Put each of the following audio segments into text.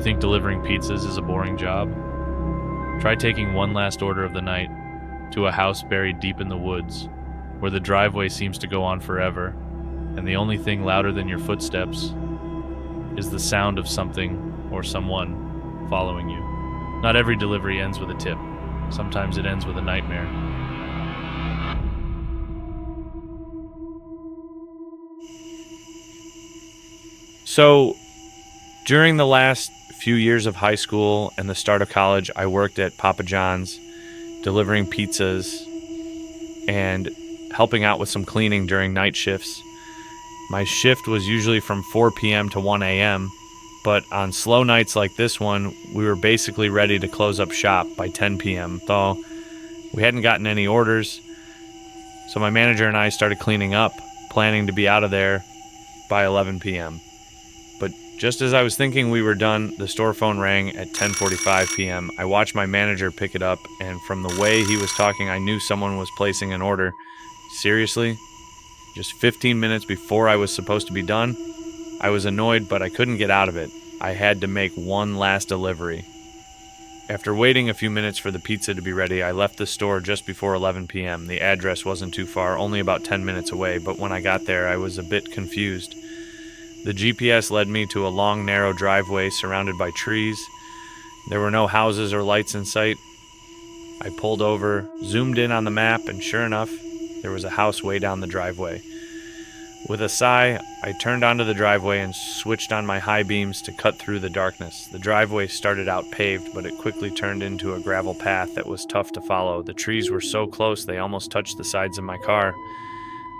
think delivering pizzas is a boring job? Try taking one last order of the night to a house buried deep in the woods, where the driveway seems to go on forever, and the only thing louder than your footsteps is the sound of something or someone following you. Not every delivery ends with a tip. Sometimes it ends with a nightmare. So, during the last few years of high school and the start of college, I worked at Papa John's delivering pizzas and helping out with some cleaning during night shifts. My shift was usually from 4 p.m. to 1 a.m., but on slow nights like this one, we were basically ready to close up shop by 10 p.m., though we hadn't gotten any orders, so my manager and I started cleaning up, planning to be out of there by 11 p.m. But just as I was thinking we were done, the store phone rang at 10:45 p.m. I watched my manager pick it up, and from the way he was talking, I knew someone was placing an order. Seriously? Just 15 minutes before I was supposed to be done? I was annoyed, but I couldn't get out of it. I had to make one last delivery. After waiting a few minutes for the pizza to be ready, I left the store just before 11 p.m. The address wasn't too far, only about 10 minutes away, but when I got there, I was a bit confused. The GPS led me to a long, narrow driveway surrounded by trees. There were no houses or lights in sight. I pulled over, zoomed in on the map, and sure enough, there was a house way down the driveway. With a sigh, I turned onto the driveway and switched on my high beams to cut through the darkness. The driveway started out paved, but it quickly turned into a gravel path that was tough to follow. The trees were so close they almost touched the sides of my car.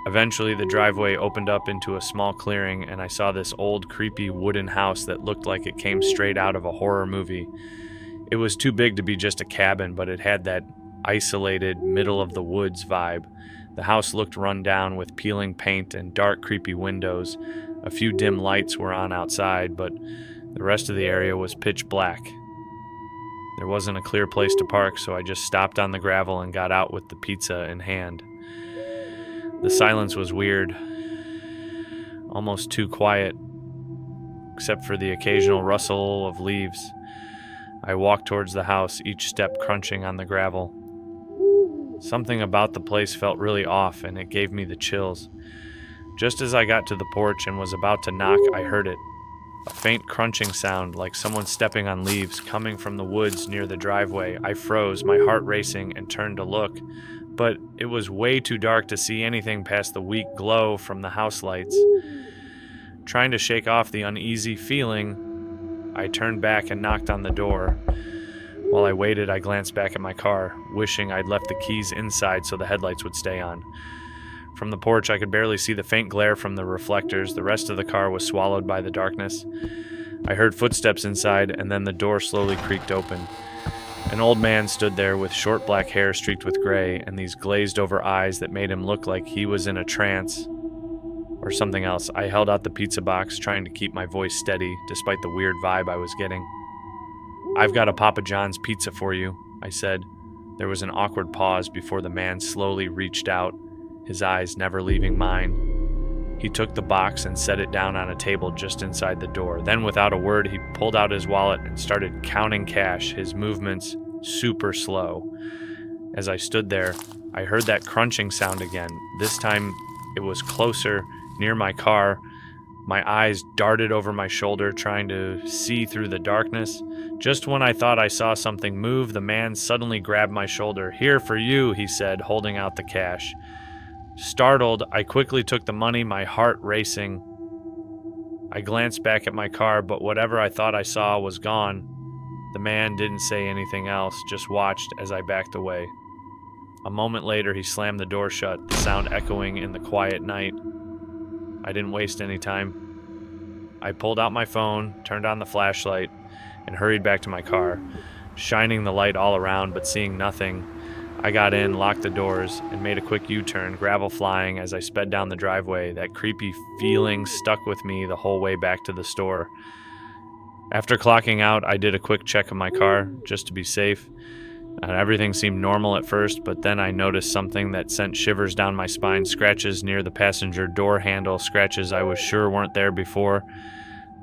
Eventually, the driveway opened up into a small clearing, and I saw this old, creepy wooden house that looked like it came straight out of a horror movie. It was too big to be just a cabin, but it had that isolated, middle-of-the-woods vibe. The house looked run down with peeling paint and dark, creepy windows. A few dim lights were on outside, but the rest of the area was pitch black. There wasn't a clear place to park, so I just stopped on the gravel and got out with the pizza in hand. The silence was weird, almost too quiet, except for the occasional rustle of leaves. I walked towards the house, each step crunching on the gravel. Something about the place felt really off, and it gave me the chills. Just as I got to the porch and was about to knock, I heard it. A faint crunching sound, like someone stepping on leaves, coming from the woods near the driveway. I froze, my heart racing, and turned to look. But it was way too dark to see anything past the weak glow from the house lights. Trying to shake off the uneasy feeling, I turned back and knocked on the door. While I waited, I glanced back at my car, wishing I'd left the keys inside so the headlights would stay on. From the porch, I could barely see the faint glare from the reflectors. The rest of the car was swallowed by the darkness. I heard footsteps inside, and then the door slowly creaked open. An old man stood there with short black hair streaked with gray and these glazed-over eyes that made him look like he was in a trance or something else. I held out the pizza box, trying to keep my voice steady despite the weird vibe I was getting. "I've got a Papa John's pizza for you," I said. There was an awkward pause before the man slowly reached out, his eyes never leaving mine. He took the box and set it down on a table just inside the door. Then, without a word, he pulled out his wallet and started counting cash, his movements super slow. As I stood there, I heard that crunching sound again. This time, it was closer, near my car. My eyes darted over my shoulder, trying to see through the darkness. Just when I thought I saw something move, the man suddenly grabbed my shoulder. "Here for you," he said, holding out the cash. Startled, I quickly took the money, my heart racing. I glanced back at my car, but whatever I thought I saw was gone. The man didn't say anything else, just watched as I backed away. A moment later, he slammed the door shut, the sound echoing in the quiet night. I didn't waste any time. I pulled out my phone, turned on the flashlight, and hurried back to my car, shining the light all around but seeing nothing. I got in, locked the doors, and made a quick U-turn, gravel flying as I sped down the driveway. That creepy feeling stuck with me the whole way back to the store. After clocking out, I did a quick check of my car, just to be safe. Everything seemed normal at first, but then I noticed something that sent shivers down my spine, scratches near the passenger door handle, scratches I was sure weren't there before.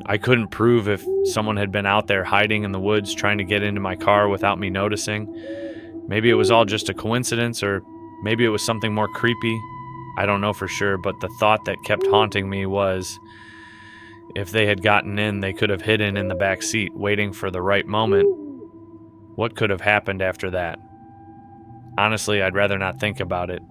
I couldn't prove if someone had been out there hiding in the woods trying to get into my car without me noticing. Maybe it was all just a coincidence, or maybe it was something more creepy. I don't know for sure, but the thought that kept haunting me was if they had gotten in, they could have hidden in the back seat, waiting for the right moment. What could have happened after that? Honestly, I'd rather not think about it.